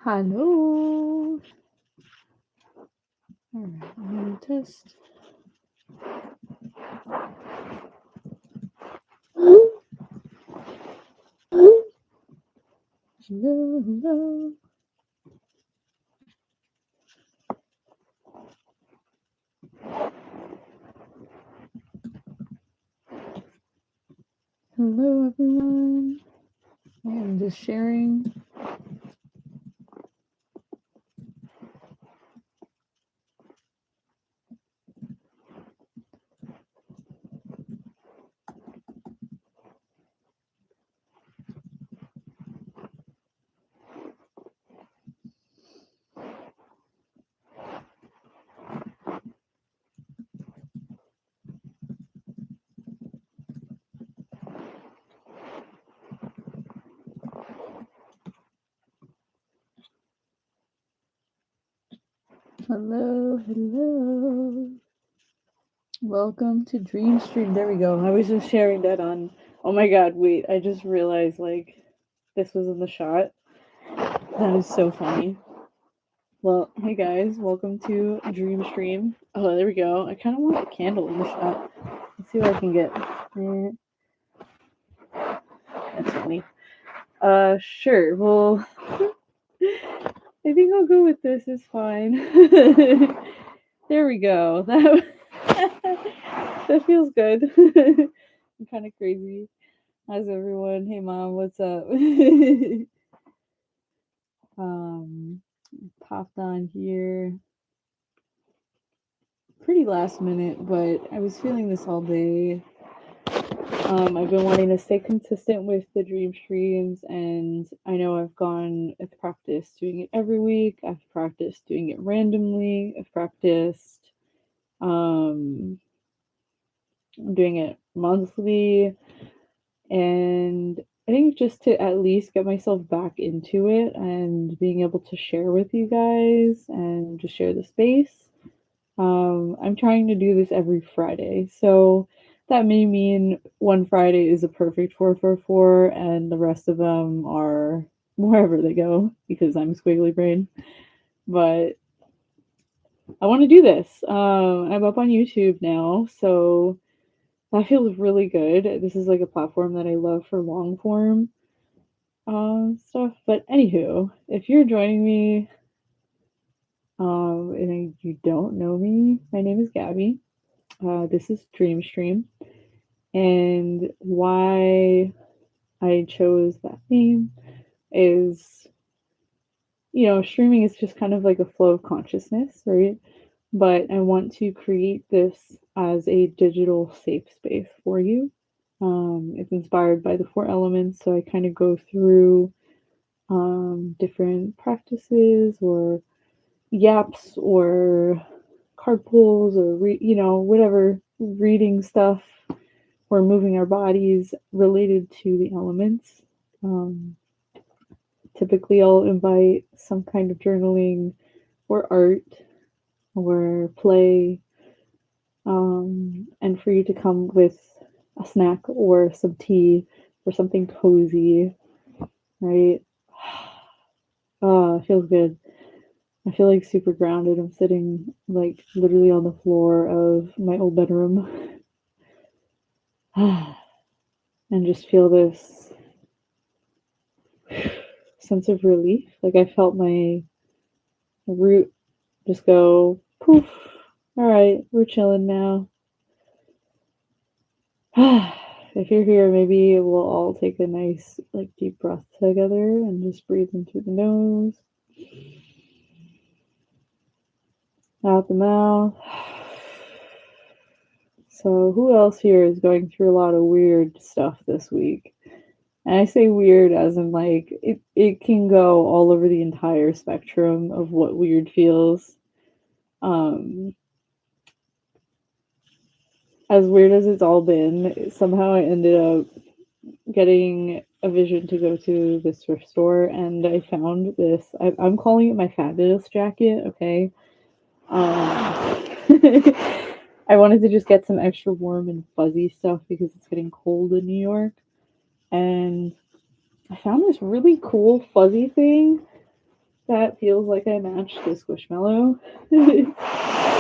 Hello. Alright, I'm gonna test. Hello, hello. Hello, everyone. I am just sharing. Hello, hello. Welcome to Dream Stream. There we go. I was just sharing that on. Oh my god, wait. I just realized, this was in the shot. That is so funny. Well, hey guys, welcome to Dream Stream. Oh, there we go. I kind of want a candle in the shot. Let's see what I can get. That's funny. Sure. Well, I think I'll go with this. It's fine. There we go. That feels good. I'm kind of crazy. How's everyone? Hey, mom. What's up? Popped on here. Pretty last minute, but I was feeling this all day. I've been wanting to stay consistent with the dream streams, and I know I've practiced doing it every week. I've practiced doing it randomly. I've practiced doing it monthly, and I think just to at least get myself back into it and being able to share with you guys and just share the space. I'm trying to do this every Friday, so that may mean one Friday is a perfect 444, and the rest of them are wherever they go because I'm squiggly brain. But I want to do this. I'm up on YouTube now, so that feels really good. This is like a platform that I love for long form stuff. But anywho, if you're joining me and you don't know me, my name is Gabby. This is Dream Stream. And why I chose that name is, streaming is just kind of like a flow of consciousness, right? But I want to create this as a digital safe space for you. It's inspired by the four elements, so I kind of go through different practices or yaps or card pulls or whatever reading stuff or moving our bodies related to the elements. Typically, I'll invite some kind of journaling or art or play, and for you to come with a snack or some tea or something cozy, right? Oh, it feels good. I feel like super grounded. I'm sitting like literally on the floor of my old bedroom and just feel this sense of relief. Like I felt my root just go poof. All right, we're chilling now. If you're here, maybe we'll all take a nice, deep breath together and just breathe in through the nose, out the mouth. So, who else here is going through a lot of weird stuff this week? And I say weird as in it can go all over the entire spectrum of what weird feels. As weird as it's all been, somehow I ended up getting a vision to go to this thrift store, and I found this. I'm calling it my fabulous jacket. Okay. I wanted to just get some extra warm and fuzzy stuff because it's getting cold in New York, and I found this really cool fuzzy thing that feels like I matched the Squishmallow.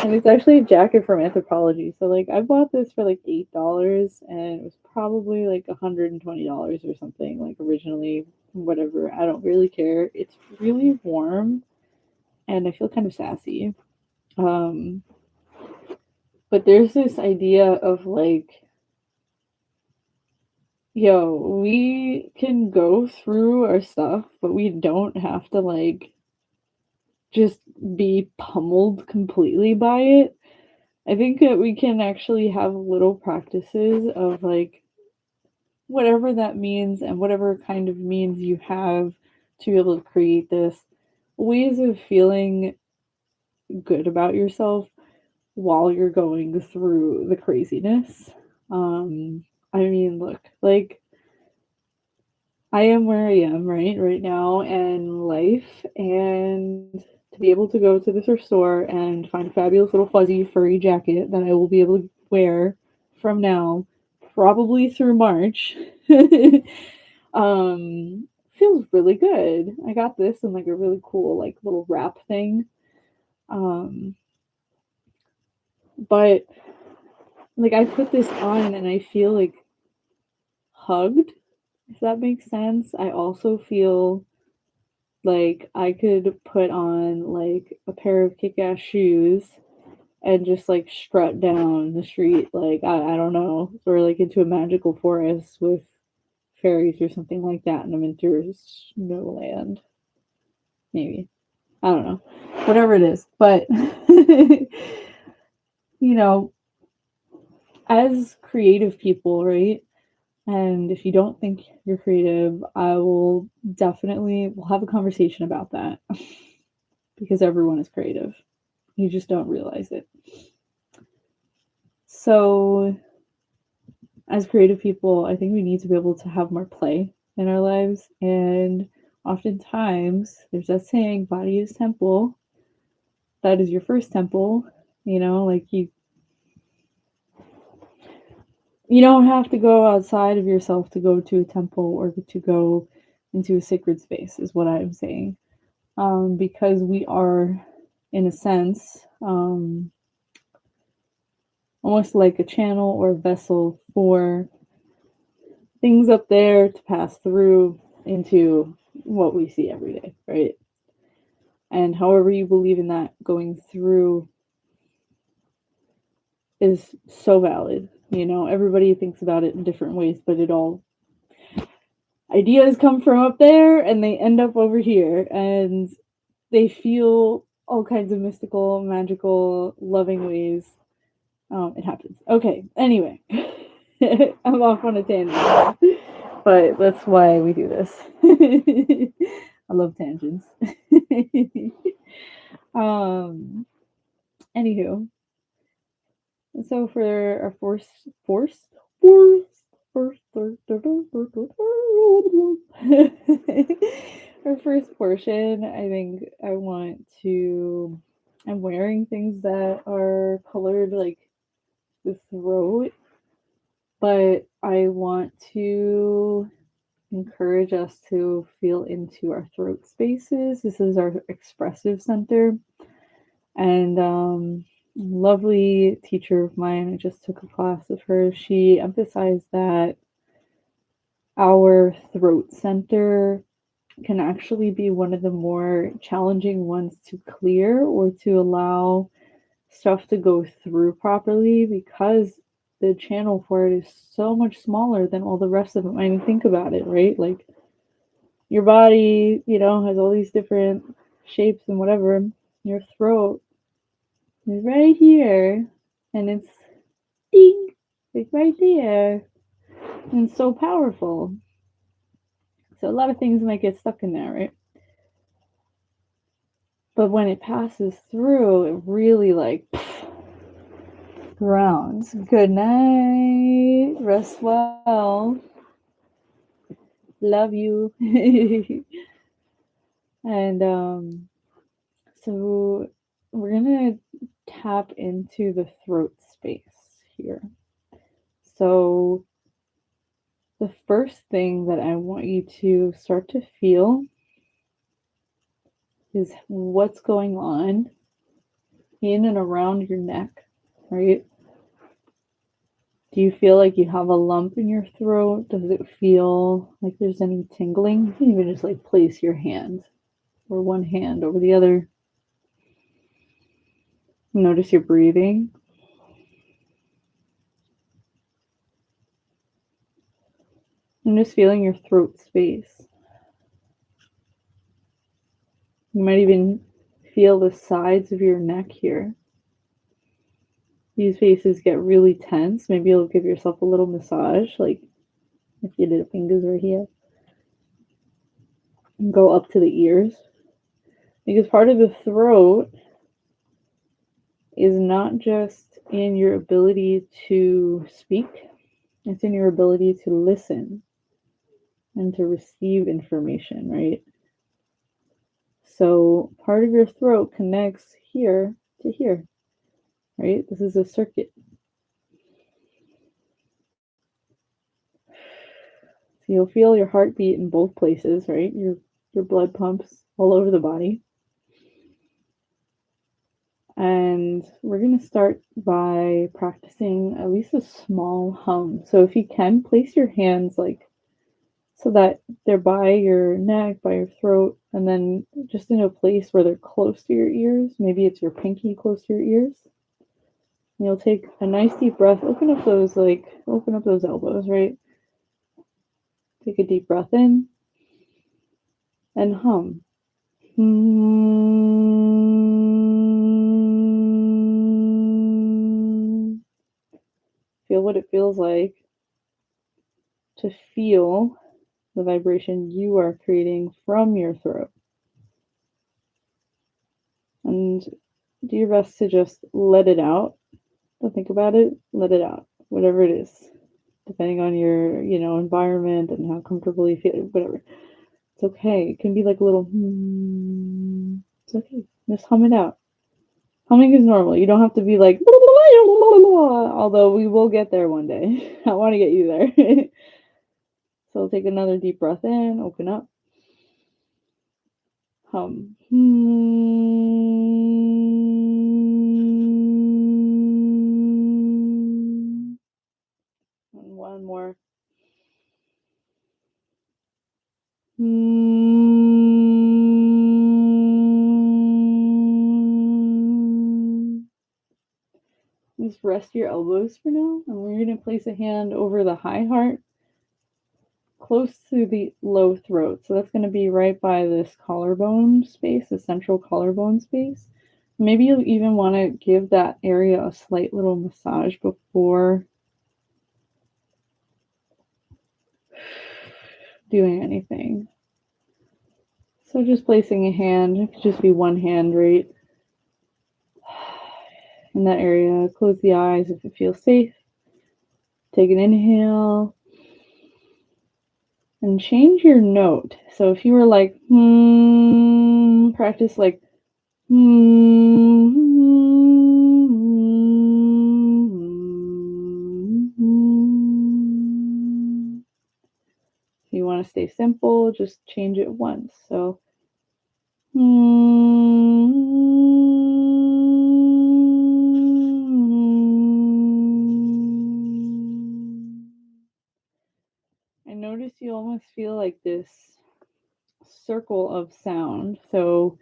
And it's actually a jacket from Anthropologie. So like I bought this for like $8 and it was probably like $120 or something, like originally, whatever. I don't really care. It's really warm and I feel kind of sassy. Um but there's this idea of like, yo, we can go through our stuff, but we don't have to like just be pummeled completely by it. I think that we can actually have little practices of like whatever that means and whatever kind of means you have to be able to create this ways of feeling good about yourself while you're going through the craziness. I mean, look, like I am where I am right now in life, and to be able to go to the thrift store and find a fabulous little fuzzy furry jacket that I will be able to wear from now, probably through March, feels really good. I got this in like a really cool like little wrap thing. Um, but like I put this on and I feel like hugged, if that makes sense. I also feel like I could put on like a pair of kick-ass shoes and just like strut down the street like I don't know, or like into a magical forest with fairies or something like that in a winter snowland. Maybe. I don't know. Whatever it is. But you know, as creative people, right? And if you don't think you're creative, I will definitely we'll have a conversation about that because everyone is creative. You just don't realize it. So, as creative people, I think we need to be able to have more play in our lives. And oftentimes, there's that saying, body is temple. That is your first temple. You know, like you don't have to go outside of yourself to go to a temple or to go into a sacred space, is what I'm saying. Because we are, in a sense, almost like a channel or vessel for things up there to pass through into what we see every day, right? And however you believe in that going through is so valid. You know, everybody thinks about it in different ways, but it all ideas come from up there and they end up over here and they feel all kinds of mystical, magical, loving ways. It happens. Okay, anyway, I'm off on a tangent, but that's why we do this. I love tangents. um, Anywho, so for our first, our first portion, I think I want to. I'm wearing things that are colored like the throat, but I want to encourage us to feel into our throat spaces. This is our expressive center. And lovely teacher of mine, I just took a class of her. She emphasized that our throat center can actually be one of the more challenging ones to clear or to allow stuff to go through properly because the channel for it is so much smaller than all the rest of them. I mean, think about it, right? Like your body, you know, has all these different shapes and whatever. Your throat is right here, and it's ding, like right there, and it's so powerful. So a lot of things might get stuck in there, right? But when it passes through, it really like grounds. Good night. Rest well. Love you. And so we're gonna tap into the throat space here. So the first thing that I want you to start to feel is what's going on in and around your neck, right? Do you feel like you have a lump in your throat? Does it feel like there's any tingling? You can even just like place your hand or one hand over the other. Notice your breathing. And just feeling your throat space. You might even feel the sides of your neck here. These faces get really tense. Maybe you'll give yourself a little massage, like if you did fingers right here. And go up to the ears. Because part of the throat is not just in your ability to speak, it's in your ability to listen and to receive information, right? So part of your throat connects here to here, right? This is a circuit. So you'll feel your heartbeat in both places, right? Your blood pumps all over the body. And we're going to start by practicing at least a small hum. So if you can, place your hands like so that they're by your neck, by your throat, and then just in a place where they're close to your ears. Maybe it's your pinky close to your ears. And you'll take a nice deep breath. Open up those elbows, right? Take a deep breath in and hum. Feel what it feels like to feel the vibration you are creating from your throat. And do your best to just let it out. Don't think about it, let it out. Whatever it is. Depending on your, environment and how comfortable you feel, whatever. It's okay. It can be like a little It's okay. Just hum it out. Humming is normal. You don't have to be like although we will get there one day. I want to get you there. So take another deep breath in, open up. Hum. And one more. Just rest your elbows for now, and we're going to place a hand over the high heart, close to the low throat. So that's going to be right by this collarbone space, the central collarbone space. Maybe you'll even want to give that area a slight little massage before doing anything. So just placing a hand, it could just be one hand right in that area. Close the eyes if it feels safe. Take an inhale. And change your note. So if you were like, practice like, If you want to stay simple, just change it once. So, I notice you almost feel like this circle of sound. So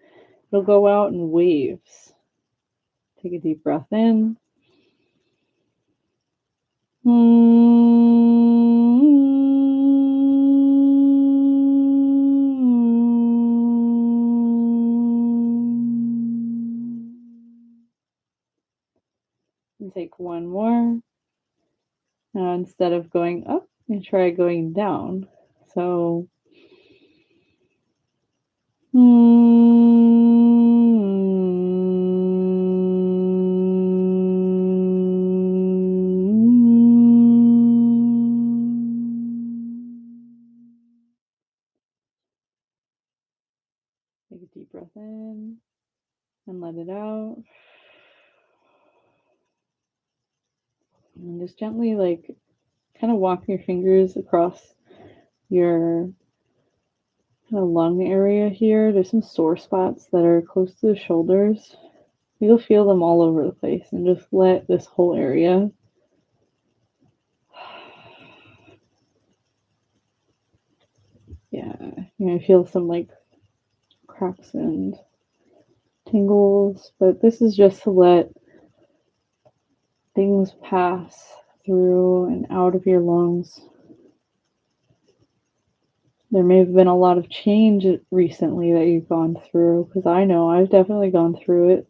it'll go out in waves. Take a deep breath in. And take one more. Now instead of going up, you try going down. So take a deep breath in and let it out. And just gently, kind of walk your fingers across your kind of lung area here. There's some sore spots that are close to the shoulders. You'll feel them all over the place, and just let this whole area I feel some like cracks and tingles, but this is just to let things pass through and out of your lungs. There may have been a lot of change recently that you've gone through, because I know I've definitely gone through it.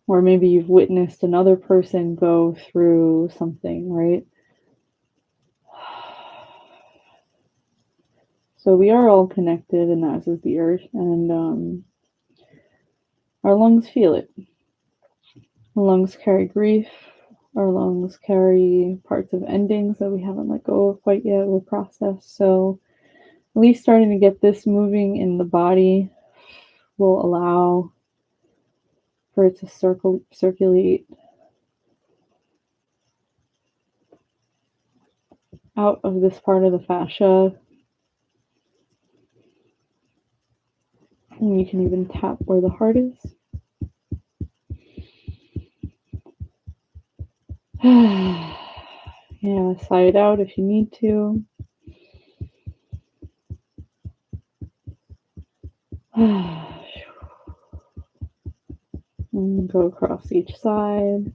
Or maybe you've witnessed another person go through something, right? So we are all connected, and as is the earth, and our lungs feel it. Our lungs carry grief. Our lungs carry parts of endings that we haven't let go of quite yet. We'll process. So at least starting to get this moving in the body will allow for it to circulate out of this part of the fascia. And you can even tap where the heart is. Yeah, sigh it out if you need to. And go across each side.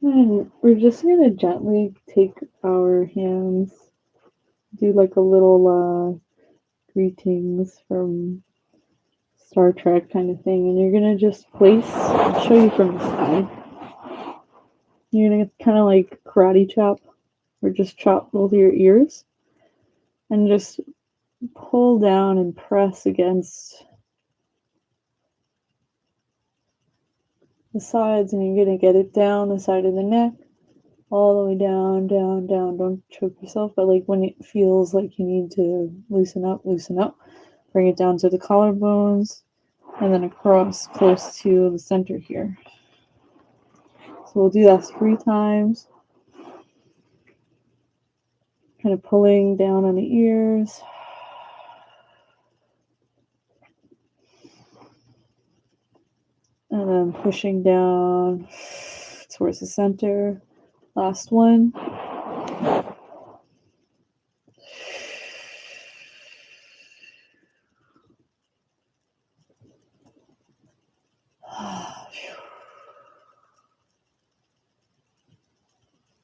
And we're just going to gently take our hands, do like a little greetings from Star Trek kind of thing, and you're going to just place, I'll show you from the side. You're going to kind of like karate chop, or just chop both of your ears, and just pull down and press against the sides, and you're going to get it down the side of the neck, all the way down, down, down. Don't choke yourself, but like when it feels like you need to loosen up, bring it down to the collarbones, and then across close to the center here. So we'll do that 3 times. Kind of pulling down on the ears. And then pushing down towards the center. Last one.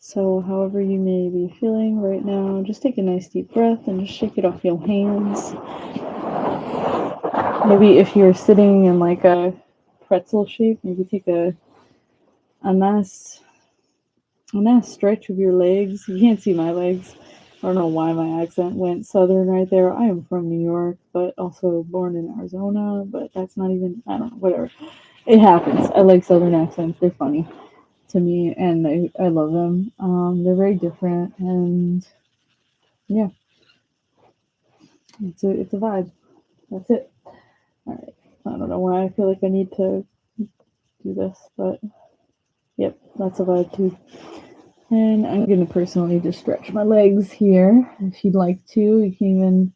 So however you may be feeling right now, just take a nice deep breath and just shake it off your hands. Maybe if you're sitting in like a pretzel shape, maybe take a nice stretch of your legs. You can't see my legs. I don't know why my accent went southern right there. I am from New York, but also born in Arizona, but that's not even, I don't know, whatever. It happens. I like southern accents. They're funny to me, and I love them. They're very different, and yeah, it's a vibe. That's it. All right. I don't know why I feel like I need to do this, but yep, that's a vibe too. And I'm going to personally just stretch my legs here. If you'd like to, you can even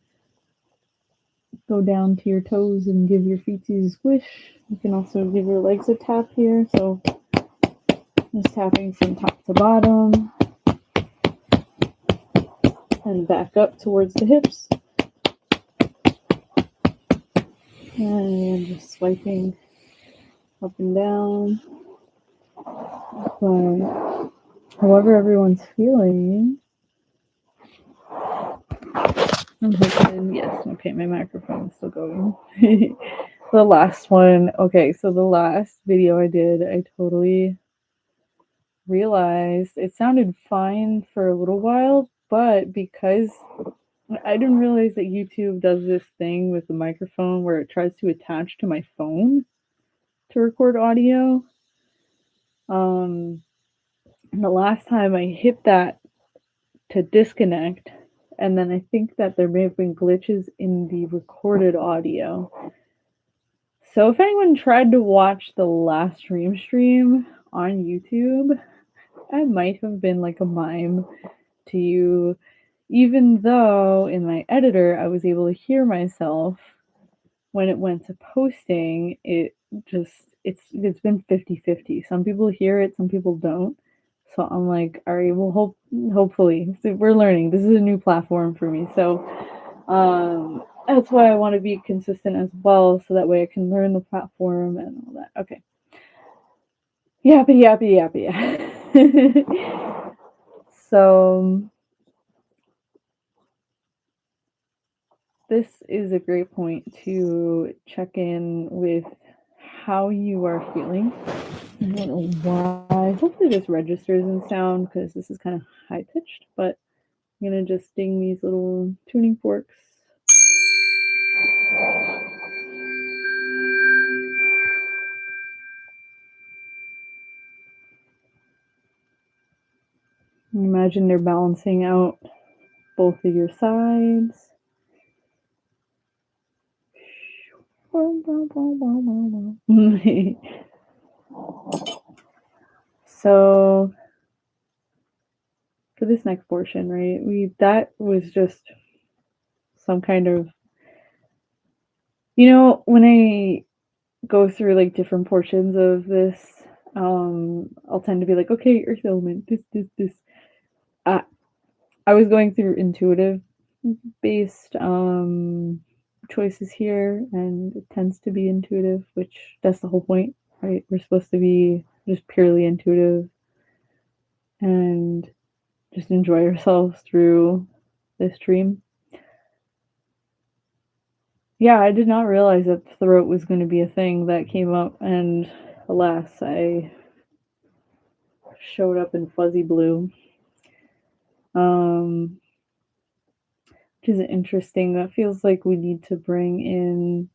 go down to your toes and give your feet a squish. You can also give your legs a tap here. So just tapping from top to bottom. And back up towards the hips. And just swiping up and down. But however everyone's feeling, I'm hoping, yes, okay, my microphone's still going. The last one, okay, so the last video I did, I totally realized it sounded fine for a little while, but because I didn't realize that YouTube does this thing with the microphone where it tries to attach to my phone to record audio. And the last time I hit that to disconnect, and then I think that there may have been glitches in the recorded audio. So if anyone tried to watch the last stream on YouTube, I might have been like a mime to you, even though in my editor I was able to hear myself. When it went to posting, it's been 50-50. Some people hear it, some people don't. So I'm like, all right, well, hopefully we're learning. This is a new platform for me, so that's why I want to be consistent as well, so that way I can learn the platform and all that. Okay. Yappy. So this is a great point to check in with how you are feeling. I don't know why. Hopefully this registers in sound because this is kind of high pitched, but I'm going to just ding these little tuning forks. Imagine they're balancing out both of your sides. So for this next portion, right, that was just some kind of, when I go through like different portions of this, I'll tend to be like, okay, earth element, this. I was going through intuitive based choices here, and it tends to be intuitive, which that's the whole point, right? We're supposed to be just purely intuitive and just enjoy ourselves through this dream. Yeah, I did not realize that throat was going to be a thing that came up, and alas, I showed up in fuzzy blue. Which is interesting. That feels like we need to bring in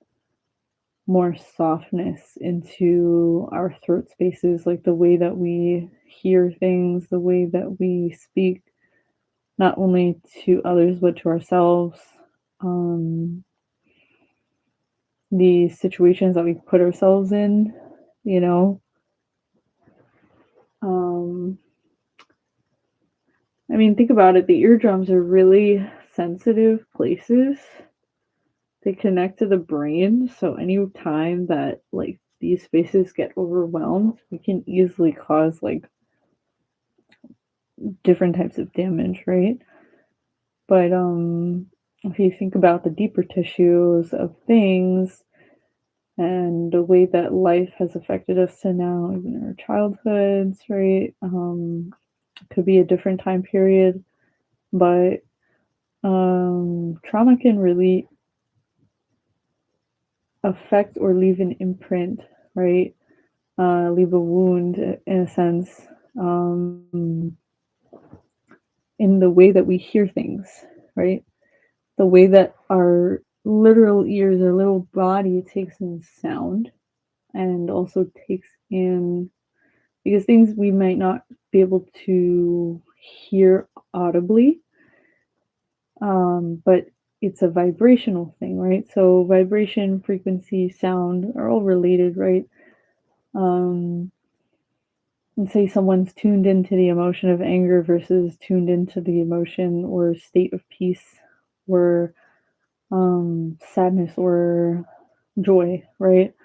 more softness into our throat spaces, like the way that we hear things, the way that we speak, not only to others but to ourselves. The situations that we put ourselves in, you know. I mean, think about it. The eardrums are really sensitive places. They connect to the brain, so any time that like these spaces get overwhelmed, we can easily cause like different types of damage, right? But if you think about the deeper tissues of things and the way that life has affected us to now, even our childhoods, right? It could be a different time period, but trauma can really affect or leave an imprint, right? Leave a wound in a sense, in the way that we hear things, right? The way that our literal ears, our little body takes in sound and also takes in, because things we might not be able to hear audibly, but it's a vibrational thing, right? So vibration, frequency, sound are all related, right? And say someone's tuned into the emotion of anger versus tuned into the emotion or state of peace or sadness or joy, right?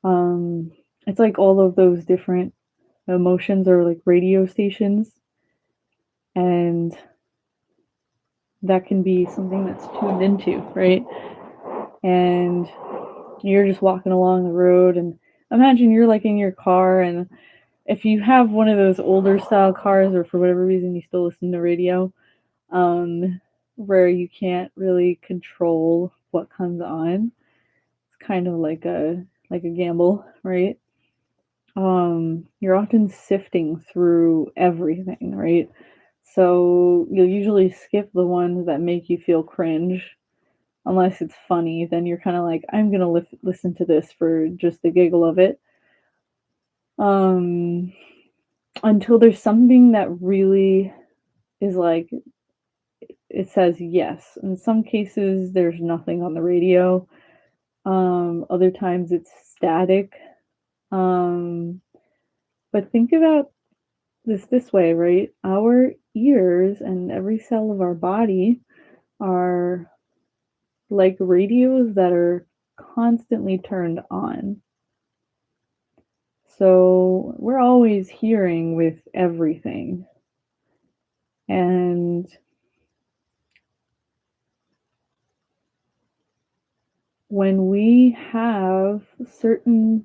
It's like all of those different emotions are like radio stations, and that can be something that's tuned into, right? And you're just walking along the road, and imagine you're like in your car, and if you have one of those older style cars, or for whatever reason you still listen to radio, where you can't really control what comes on, it's kind of like a gamble, right? You're often sifting through everything, right? So you'll usually skip the ones that make you feel cringe, unless it's funny. Then you're kind of like, I'm gonna listen to this for just the giggle of it. Until there's something that really is like it says yes. In some cases, there's nothing on the radio. Other times it's static. Um, but think about this way, right? Our ears and every cell of our body are like radios that are constantly turned on. So we're always hearing with everything. And when we have certain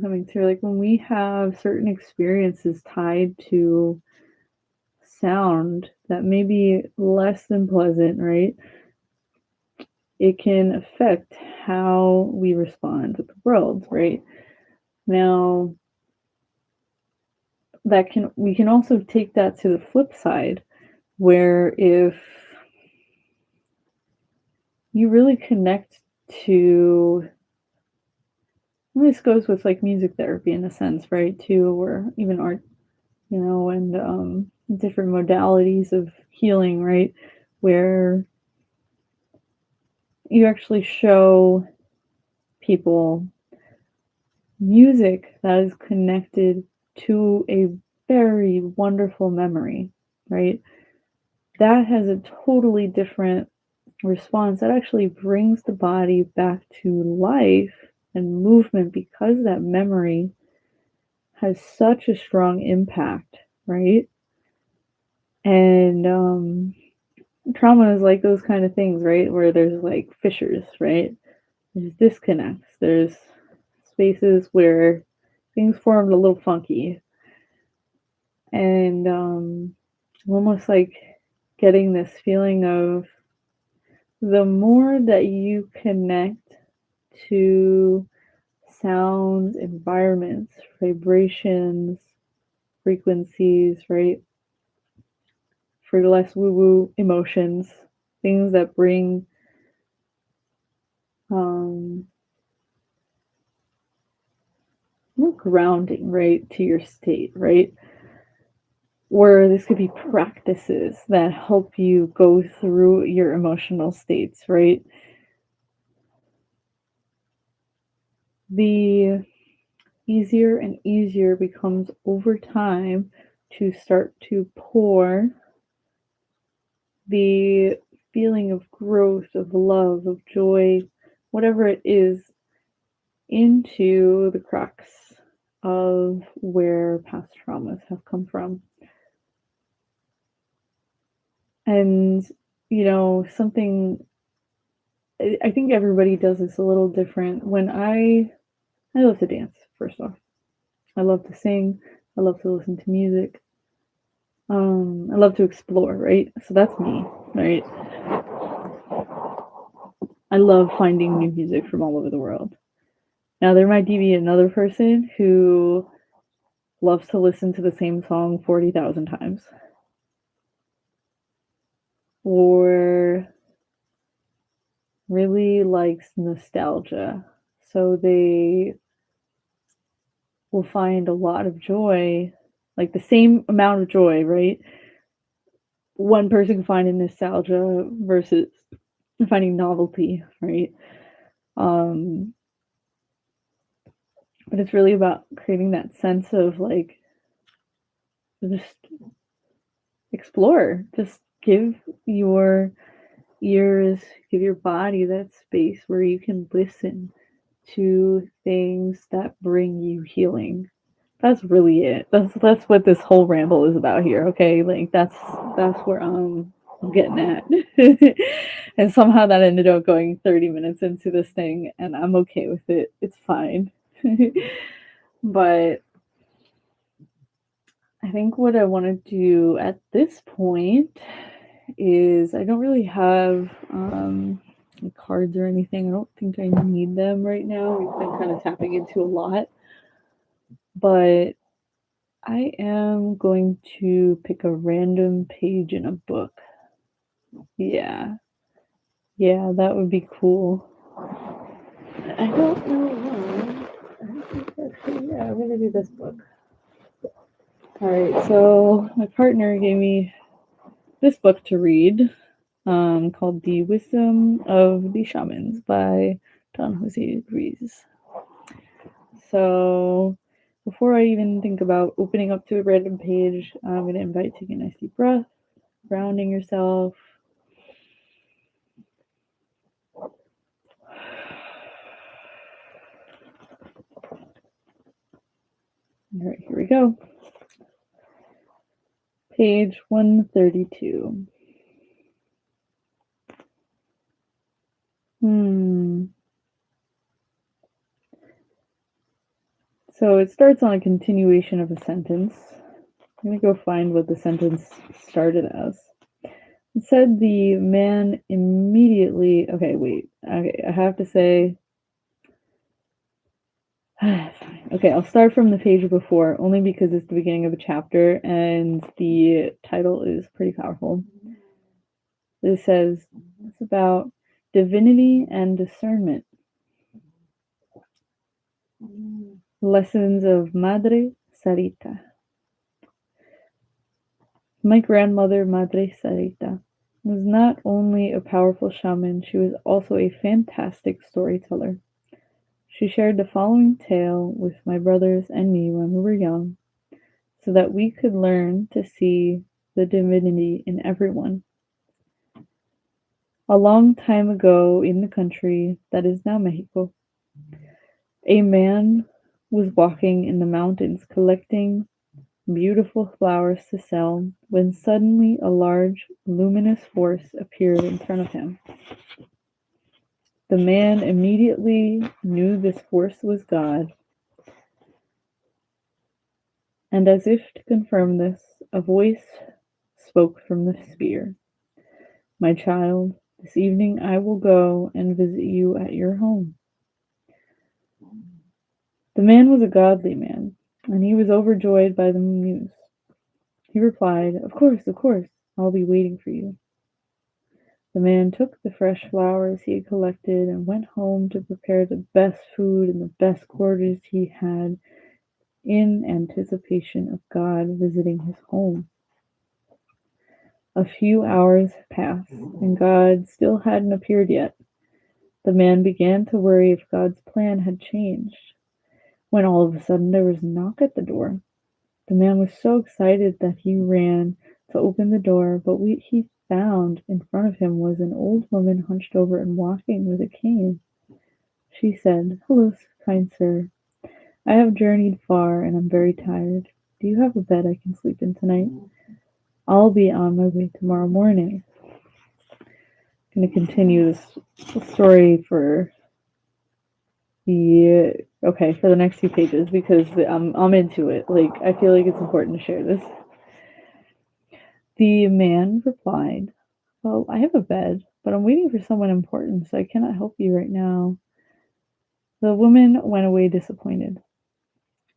coming through, like when we have certain experiences tied to sound that may be less than pleasant, right? It can affect how we respond to the world, right? Now, we can also take that to the flip side, where if you really connect to, this goes with like music therapy in a sense, right? Too, or even art, and different modalities of healing, right? Where you actually show people music that is connected to a very wonderful memory, right? That has a totally different response. That actually brings the body back to life and movement because that memory has such a strong impact, right? And trauma is like those kind of things, right? Where there's like fissures, right? There's disconnects. There's spaces where things formed a little funky. And almost like getting this feeling of the more that you connect to sounds, environments, vibrations, frequencies, right? For less woo woo emotions, things that bring um, more grounding, right, to your state, right? Or this could be practices that help you go through your emotional states, right? The easier and easier becomes over time to start to pour the feeling of growth, of love, of joy, whatever it is, into the crux of where past traumas have come from. And, something, I think everybody does this a little different. I love to dance, first off. I love to sing. I love to listen to music. I love to explore, right? So that's me, right? I love finding new music from all over the world. Now, there might be another person who loves to listen to the same song 40,000 times, or really likes nostalgia. So they will find a lot of joy, like the same amount of joy, right? One person can find in nostalgia versus finding novelty, right? Um, but it's really about creating that sense of like, just explore, just give your ears, give your body that space where you can listen to things that bring you healing. That's really it. That's what this whole ramble is about here. Okay, like that's where I'm getting at. And somehow that ended up going 30 minutes into this thing, and I'm okay with it. It's fine. But I think what I want to do at this point is I don't really have cards or anything. I don't think I need them right now. We've been kind of tapping into a lot, but I am going to pick a random page in a book. Yeah, yeah, that would be cool. I don't know why. I think actually, yeah, I'm gonna do this book. All right, so my partner gave me this book to read called The Wisdom of the Shamans by Don Jose Ruiz. So before I even think about opening up to a random page, I'm going to invite taking a nice deep breath, grounding yourself. All right, here we go. Page 132. So it starts on a continuation of a sentence. I'm going to go find what the sentence started as. It said the man immediately... Okay, I have to say... Okay, I'll start from the page before, only because it's the beginning of a chapter and the title is pretty powerful. It says it's about divinity and discernment. Lessons of Madre Sarita. My grandmother, Madre Sarita, was not only a powerful shaman, she was also a fantastic storyteller. She shared the following tale with my brothers and me when we were young, so that we could learn to see the divinity in everyone. A long time ago in the country that is now Mexico, a man was walking in the mountains collecting beautiful flowers to sell when suddenly a large, luminous force appeared in front of him. The man immediately knew this force was God, and as if to confirm this, a voice spoke from the sphere. My child, this evening I will go and visit you at your home. The man was a godly man, and he was overjoyed by the news. He replied, of course, I'll be waiting for you. The man took the fresh flowers he had collected and went home to prepare the best food and the best quarters he had in anticipation of God visiting his home. A few hours passed, and God still hadn't appeared yet. The man began to worry if God's plan had changed, when all of a sudden there was a knock at the door. The man was so excited that he ran to open the door, but what he found in front of him was an old woman hunched over and walking with a cane. She said, hello, kind sir. I have journeyed far and I'm very tired. Do you have a bed I can sleep in tonight? I'll be on my way tomorrow morning. I'm going to continue this story for the next few pages because I'm into it. Like, I feel like it's important to share this. The man replied, well, I have a bed, but I'm waiting for someone important, so I cannot help you right now. The woman went away disappointed.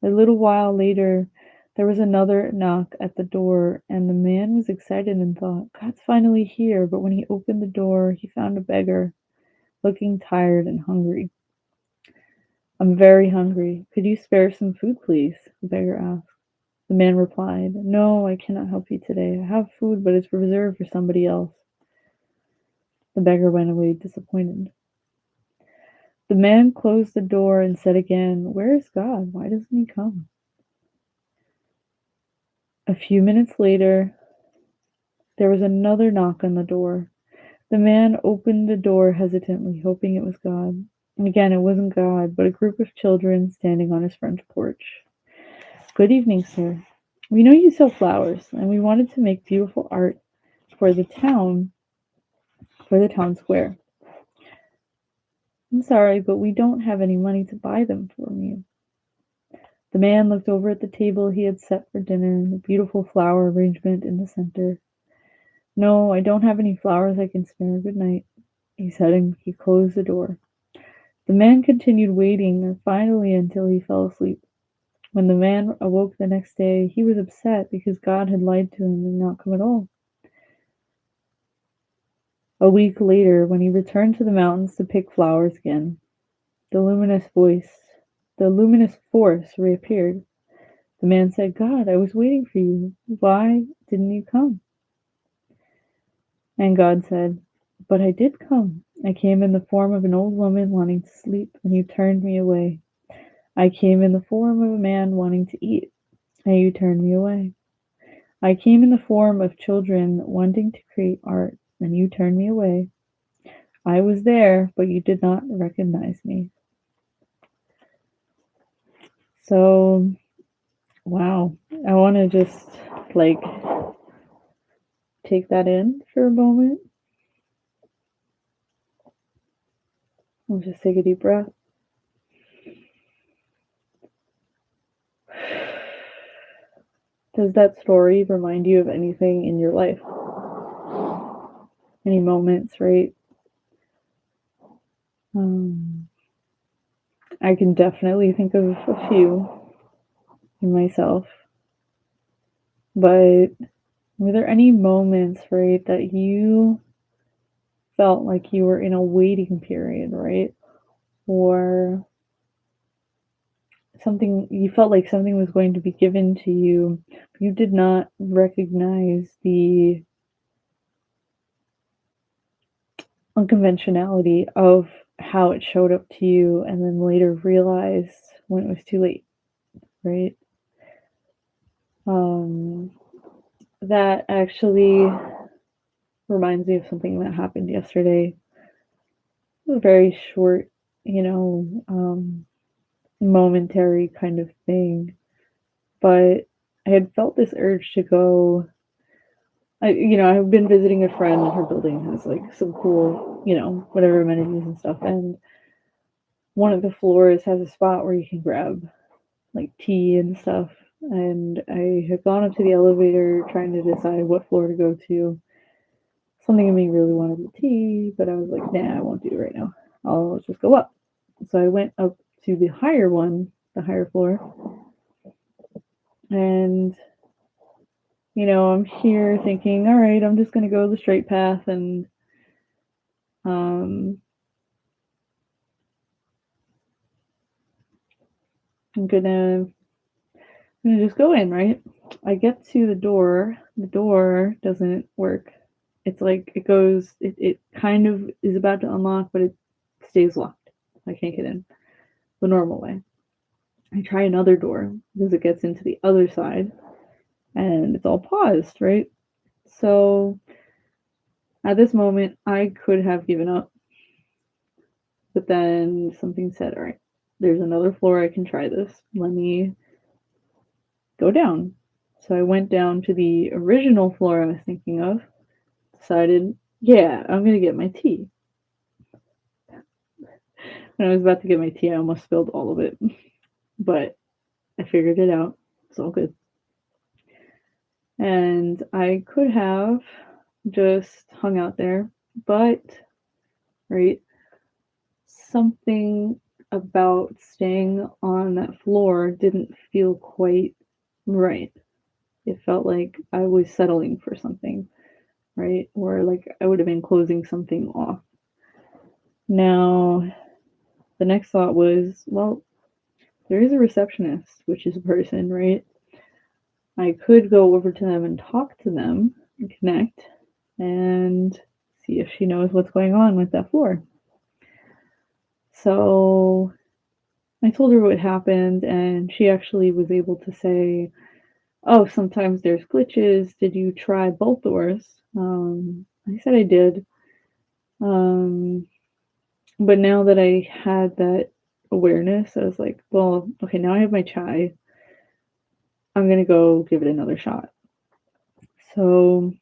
A little while later, there was another knock at the door, and the man was excited and thought, God's finally here. But when he opened the door, he found a beggar, looking tired and hungry. I'm very hungry. Could you spare some food, please? The beggar asked. The man replied, no, I cannot help you today. I have food, but it's reserved for somebody else. The beggar went away disappointed. The man closed the door and said again, where is God? Why doesn't he come? A few minutes later, there was another knock on the door. The man opened the door hesitantly, hoping it was God. And again, it wasn't God, but a group of children standing on his front porch. Good evening, sir. We know you sell flowers, and we wanted to make beautiful art for the town square. I'm sorry, but we don't have any money to buy them from you. The man looked over at the table he had set for dinner, the beautiful flower arrangement in the center. No, I don't have any flowers I can spare. Good night, he said, and he closed the door. The man continued waiting, finally until he fell asleep. When the man awoke the next day, he was upset because God had lied to him and not come at all. A week later, when he returned to the mountains to pick flowers again, the luminous force reappeared. The man said, God, I was waiting for you. Why didn't you come? And God said, "But I did come. I came in the form of an old woman wanting to sleep, and you turned me away. I came in the form of a man wanting to eat, and you turned me away. I came in the form of children wanting to create art, and you turned me away. I was there, but you did not recognize me." So, wow. I want to just like take that in for a moment. We'll just take a deep breath. Does that story remind you of anything in your life? Any moments, right? Um, I can definitely think of a few in myself, but were there any moments, right, that you felt like you were in a waiting period, right? Or something you felt like something was going to be given to you, but you did not recognize the unconventionality of how it showed up to you and then later realized when it was too late, right? Um, that actually reminds me of something that happened yesterday. A very short, you know, momentary kind of thing. But I had felt this urge to go. I've been visiting a friend, and her building has like some cool, whatever amenities and stuff. And one of the floors has a spot where you can grab like tea and stuff. And I had gone up to the elevator trying to decide what floor to go to. Something in me really wanted the tea, but I was like, nah, I won't do it right now. I'll just go up. So I went up to the higher one, the higher floor, and I'm here thinking, all right, I'm just gonna go the straight path and um I'm gonna just go in, right? I get to the door doesn't work. It's like it kind of is about to unlock, but it stays locked. I can't get in the normal way. I try another door because it gets into the other side and it's all paused, right? So at this moment, I could have given up, but then something said, all right, there's another floor. I can try this. Let me go down. So I went down to the original floor I was thinking of, decided, yeah, I'm going to get my tea. When I was about to get my tea, I almost spilled all of it, but I figured it out. It's all good. And I could have just hung out there, but, right, something about staying on that floor didn't feel quite right. It felt like I was settling for something, right? Or like I would have been closing something off. Now, the next thought was, well, there is a receptionist, which is a person, right? I could go over to them and talk to them and connect and see if she knows what's going on with that floor. So I told her what happened, and she actually was able to say, "Oh, sometimes there's glitches. Did you try both doors?" I said I did. Um, but now that I had that awareness, I was like, well, okay, now I have my chai. I'm gonna go give it another shot. So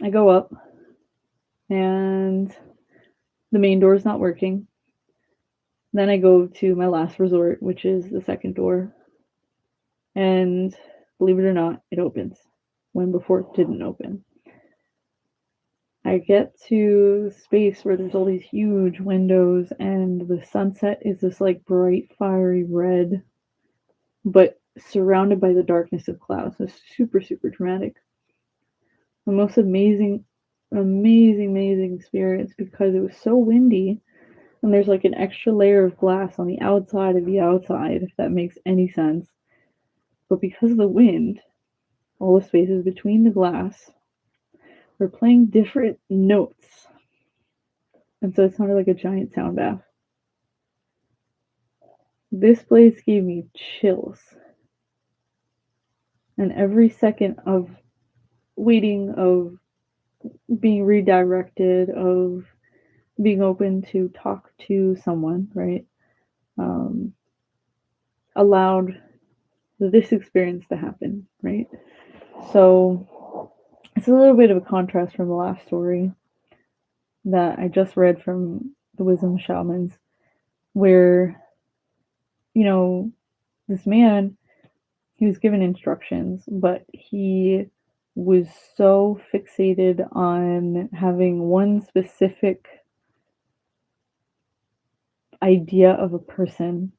I go up, and the main door is not working. Then I go to my last resort, which is the second door, and believe it or not, it opens when before it didn't open. I get to space where there's all these huge windows, and the sunset is this like bright, fiery red, but surrounded by the darkness of clouds. It's super, super dramatic. The most amazing, amazing, amazing experience because it was so windy, and there's like an extra layer of glass on the outside of the outside, if that makes any sense. But because of the wind, all the spaces between the glass were playing different notes. And so it sounded like a giant sound bath. This place gave me chills. And every second of waiting, of being redirected, of being open to talk to someone, right, allowed this experience to happen, right? So it's a little bit of a contrast from the last story that I just read from the Wisdom Shamans, where, you know, this man, he was given instructions, but he was so fixated on having one specific idea of a person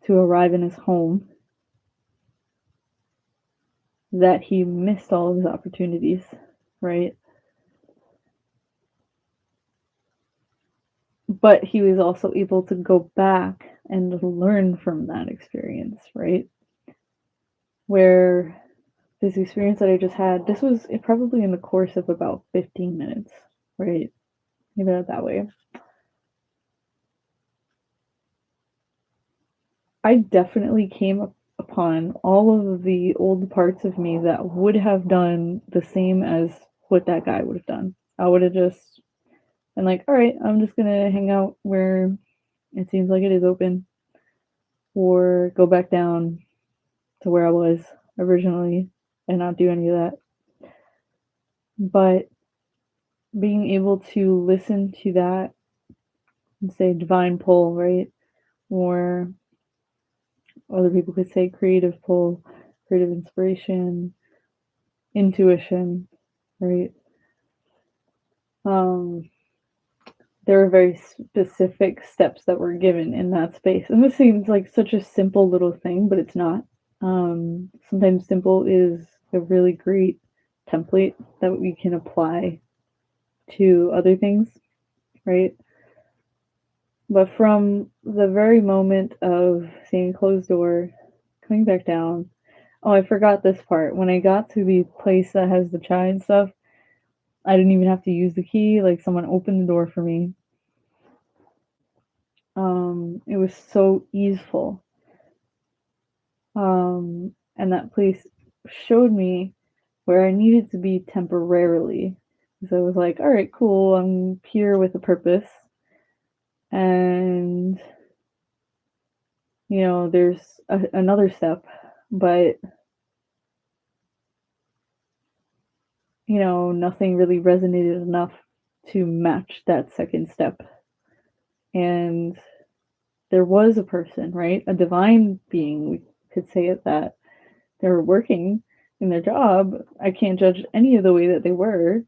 to arrive in his home that he missed all of his opportunities, right? But he was also able to go back and learn from that experience, right? Where this experience that I just had, this was probably in the course of about 15 minutes, right? Think about it that way. I definitely came upon all of the old parts of me that would have done the same as what that guy would have done. I would have just been like, all right, I'm just gonna hang out where it seems like it is open, or go back down to where I was originally and not do any of that. But being able to listen to that and say divine pull, right? Or other people could say creative pull, creative inspiration, intuition, right? Um, there are very specific steps that were given in that space. And this seems like such a simple little thing, but it's not. Sometimes simple is a really great template that we can apply to other things, right? But from the very moment of seeing a closed door, coming back down, oh, I forgot this part. When I got to the place that has the chai and stuff, I didn't even have to use the key. Like, someone opened the door for me. It was so easeful. And that place showed me where I needed to be temporarily. So I was like, all right, cool. I'm here with a purpose. And, there's another step, but, nothing really resonated enough to match that second step. And there was a person, right? A divine being, we could say it, that they were working in their job. I can't judge any of the way that they were,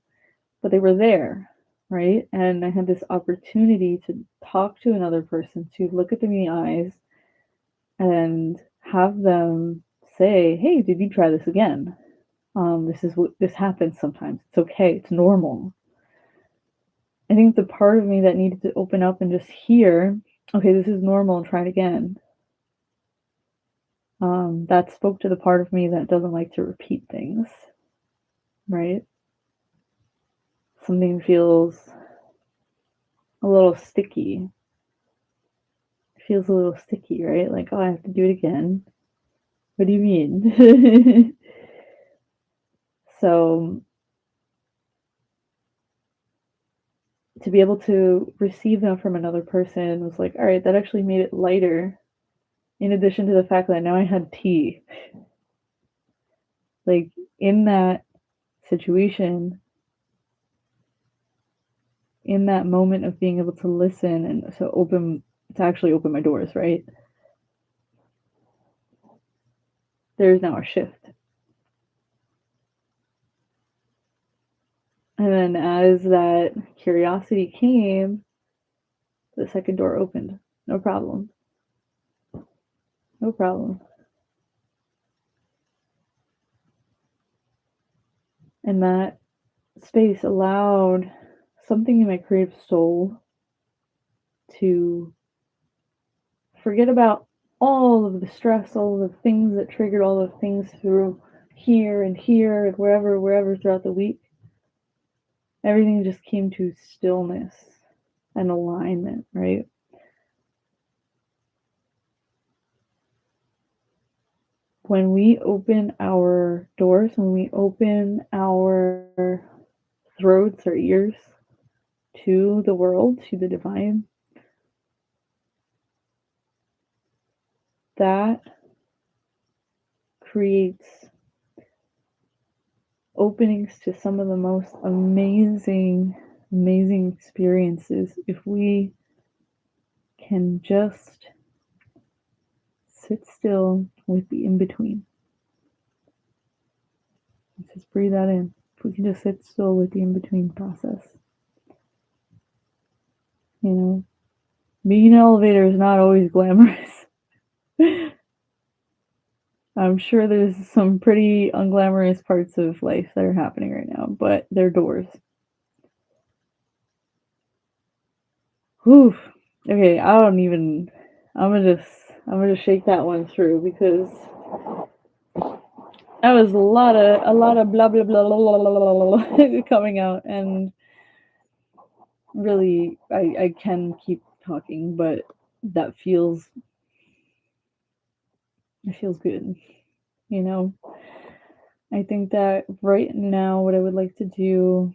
but they were there, right? And I had this opportunity to talk to another person, to look at them in the eyes and have them say, hey, did you try this again? This happens sometimes. It's okay. It's normal. I think the part of me that needed to open up and just hear, okay, this is normal, and try it again. That spoke to the part of me that doesn't like to repeat things, right? Something feels a little sticky. It feels a little sticky, right? Like, oh, I have to do it again. What do you mean? So, to be able to receive that from another person was like, all right, that actually made it lighter. In addition to the fact that now I had tea. Like, in that situation, in that moment of being able to listen and to actually open my doors, right? There's now a shift. And then as that curiosity came, the second door opened. No problem. No problem. And that space allowed something in my creative soul to forget about all of the stress, all of the things that triggered all the things through here and wherever throughout the week, everything just came to stillness and alignment, right? When we open our doors, when we open our throats or ears to the world, to the divine, that creates openings to some of the most amazing, amazing experiences if we can just sit still with the in between. Just breathe that in. If we can just sit still with the in between process. You know, being an elevator is not always glamorous. I'm sure there's some pretty unglamorous parts of life that are happening right now, but they're doors. Whew. Okay, I'm gonna just shake that one through because that was a lot of blah blah blah blah blah blah, blah coming out, and really I can keep talking, but that it feels good, you know. I think that right now what I would like to do,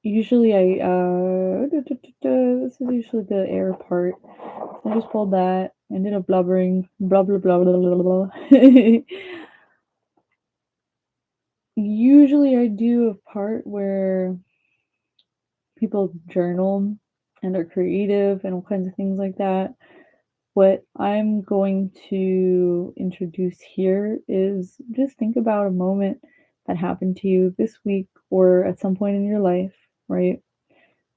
usually this is usually the air part. I just pulled that, ended up blubbering, blah blah blah blah blah blah. Usually I do a part where people journal and are creative and all kinds of things like that. What I'm going to introduce here is just think about a moment that happened to you this week or at some point in your life, right?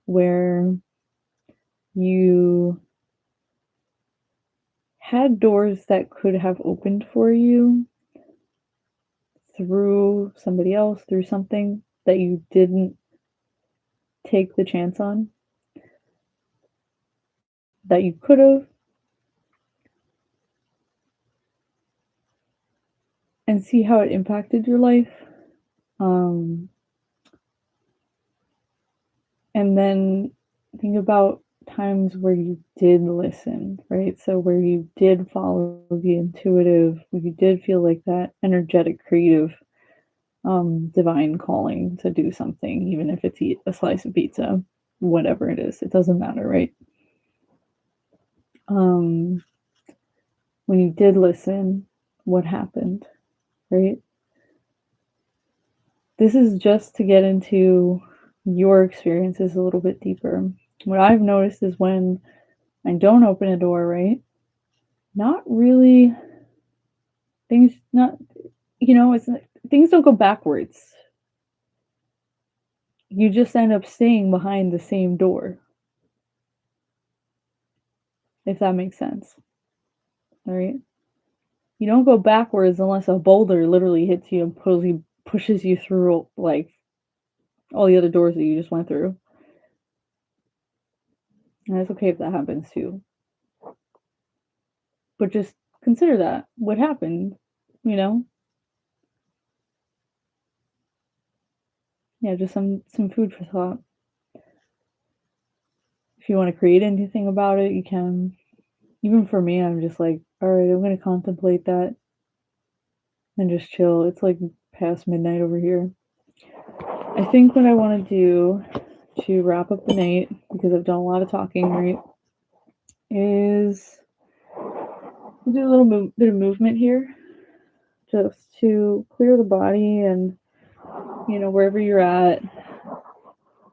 Where you had doors that could have opened for you through somebody else, through something that you didn't take the chance on, that you could have, and see how it impacted your life. Um, and then think about times where you did listen, right? So where you did follow the intuitive, where you did feel like that energetic, creative, divine calling to do something, even if it's eat a slice of pizza, whatever it is, it doesn't matter, right? Um, when you did listen, what happened, right? This is just to get into your experiences a little bit deeper. What I've noticed is when I don't open a door, right? Not really things not it's things don't go backwards. You just end up staying behind the same door, if that makes sense. All right? You don't go backwards unless a boulder literally hits you and pushes you through like all the other doors that you just went through. And it's okay if that happens too. But just consider that. What happened? You know? Yeah, just some food for thought. If you want to create anything about it, you can. Even for me, I'm just like, all right, I'm gonna contemplate that and just chill. It's like past midnight over here. I think what I want to do to wrap up the night, because I've done a lot of talking, right, is do a little bit of movement here, just to clear the body and wherever you're at,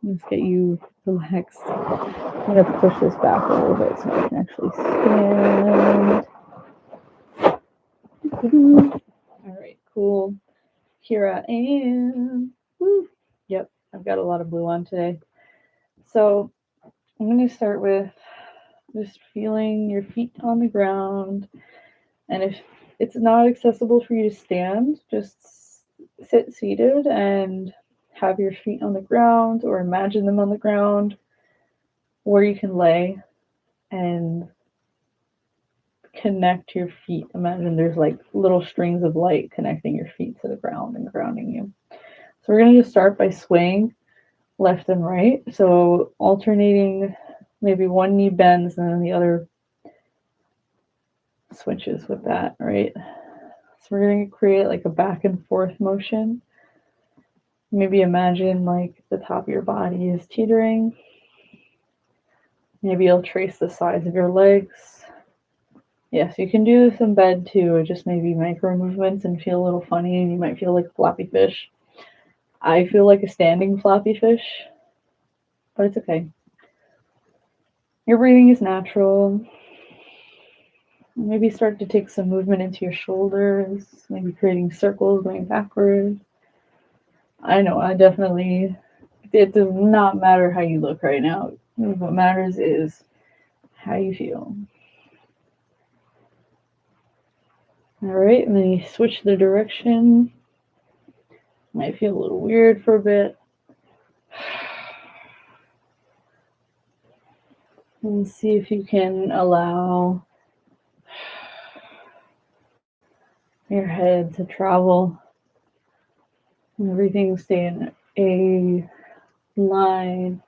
just get you relaxed. I'm gonna push this back a little bit so I can actually stand. All right, cool. Here I am. Woo. Yep, I've got a lot of blue on today. So I'm going to start with just feeling your feet on the ground. And if it's not accessible for you to stand, just sit seated and have your feet on the ground or imagine them on the ground, or you can lay and connect your feet. Imagine there's like little strings of light connecting your feet to the ground and grounding you. So we're going to just start by swaying left and right. So alternating, maybe one knee bends and then the other switches with that, right? So we're going to create like a back and forth motion. Maybe imagine like the top of your body is teetering. Maybe you'll trace the sides of your legs. Yes, you can do this in bed too, just maybe micro movements and feel a little funny, and you might feel like a floppy fish. I feel like a standing floppy fish, but it's okay. Your breathing is natural. Maybe start to take some movement into your shoulders, maybe creating circles going backwards. I know, it does not matter how you look right now. What matters is how you feel. All right, and then you switch the direction. Might feel a little weird for a bit. And see if you can allow your head to travel and everything stay in a line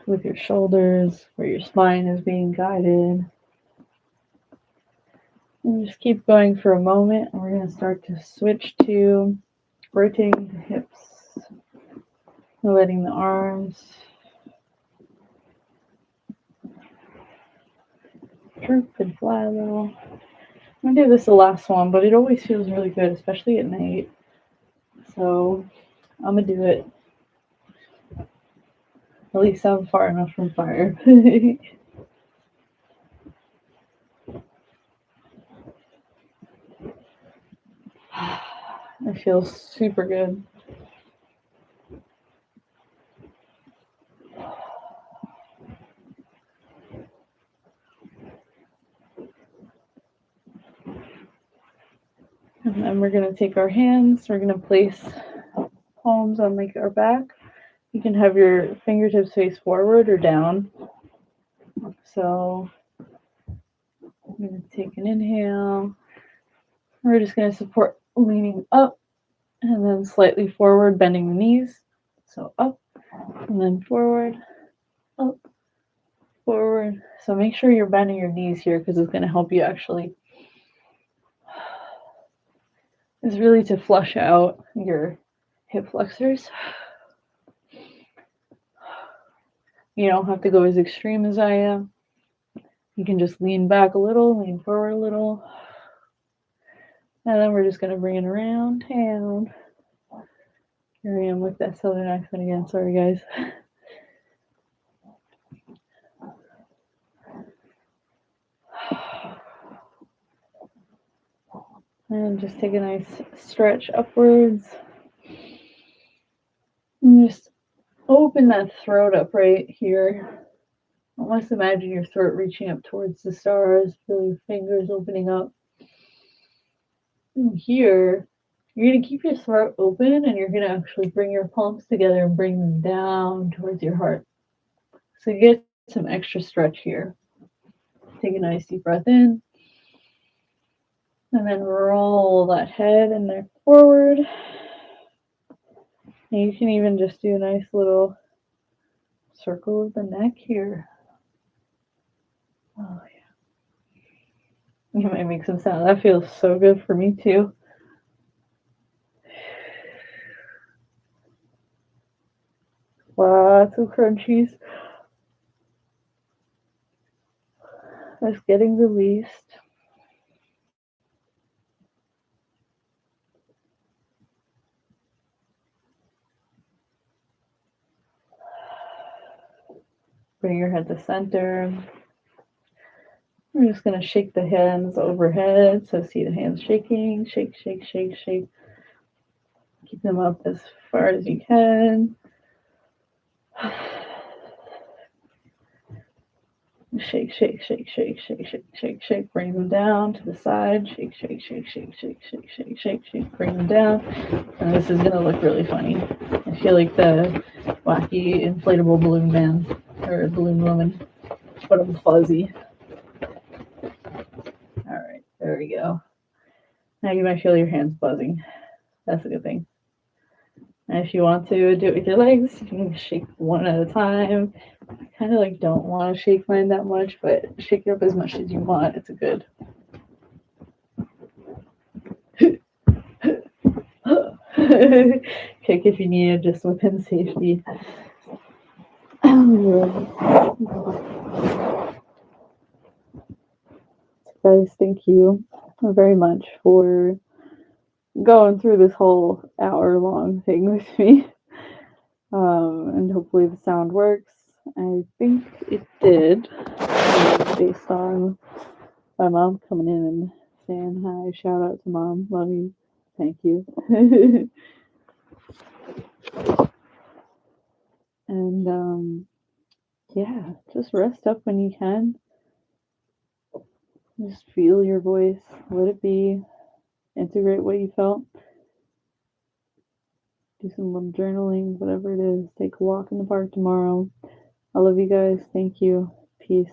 with your shoulders, where your spine is being guided. And just keep going for a moment, and we're going to start to switch to rotating the hips, letting the arms droop and fly a little. I'm going to do this the last one, but it always feels really good, especially at night. So I'm going to do it. At least I'm far enough from fire. It feels super good. And then we're going to take our hands, we're going to place palms on like our back. You can have your fingertips face forward or down. So I'm going to take an inhale. We're just going to support leaning up and then slightly forward, bending the knees. So up and then forward, up, forward. So make sure you're bending your knees here because it's going to help you actually. Is really to flush out your hip flexors. You don't have to go as extreme as I am. You can just lean back a little, lean forward a little. And then we're just going to bring it around and here I am with that southern accent again. Sorry, guys. And just take a nice stretch upwards. And just open that throat up right here. Almost imagine your throat reaching up towards the stars. Feel your fingers opening up. And here, you're going to keep your throat open and you're going to actually bring your palms together and bring them down towards your heart. So you get some extra stretch here. Take a nice deep breath in. And then roll that head and neck forward. And you can even just do a nice little circle of the neck here. Oh, yeah. You might make some sound. That feels so good for me, too. Lots of crunchies. That's getting released. Bring your head to center. We're just going to shake the hands overhead. So see the hands shaking. Shake, shake, shake, shake. Keep them up as far as you can. Shake, shake, shake, shake, shake, shake, shake, shake. Bring them down to the side. Shake, shake, shake, shake, shake, shake, shake, shake, shake. Bring them down. And this is going to look really funny. I feel like the wacky inflatable balloon man or balloon woman, but I'm fuzzy. you go. Now you might feel your hands buzzing. That's a good thing. And if you want to do it with your legs, you can shake one at a time. I kind of like don't want to shake mine that much, but shake it up as much as you want. It's a good. Kick if you need it, just within safety. Guys, thank you very much for going through this whole hour-long thing with me. And hopefully the sound works. I think it did, based on my mom coming in and saying hi. Shout out to Mom. Love you. Thank you. And yeah, just rest up when you can. Just feel your voice. Let it be. Integrate what you felt. Do some little journaling, whatever it is. Take a walk in the park tomorrow. I love you guys. Thank you. Peace.